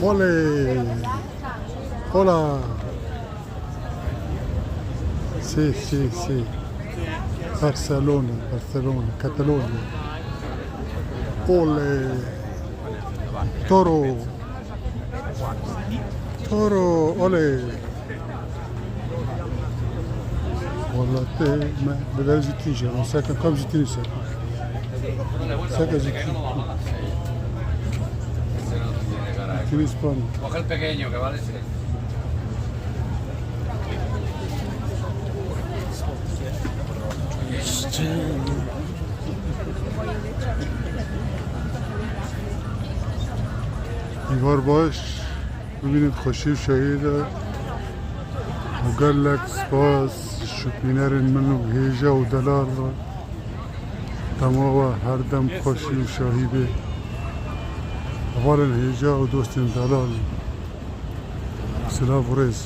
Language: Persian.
Ole! Hola! Sì, sì, sì. Barcellona, Barcellona, Catalogna. Ole! Toro! Toro! Ole! والله ما بدل جتني شيء ساكن كم جتني ساكن جتني اسبانيا Coge el pequeño que vale 6. دیوار باش ببینید خوشی شهیده وقال لك سپاس شکینرین منو هیجه و دلار را تماما هر دم خوشی و شهیده اولا هیجه و دوستین دلال سلاف ریز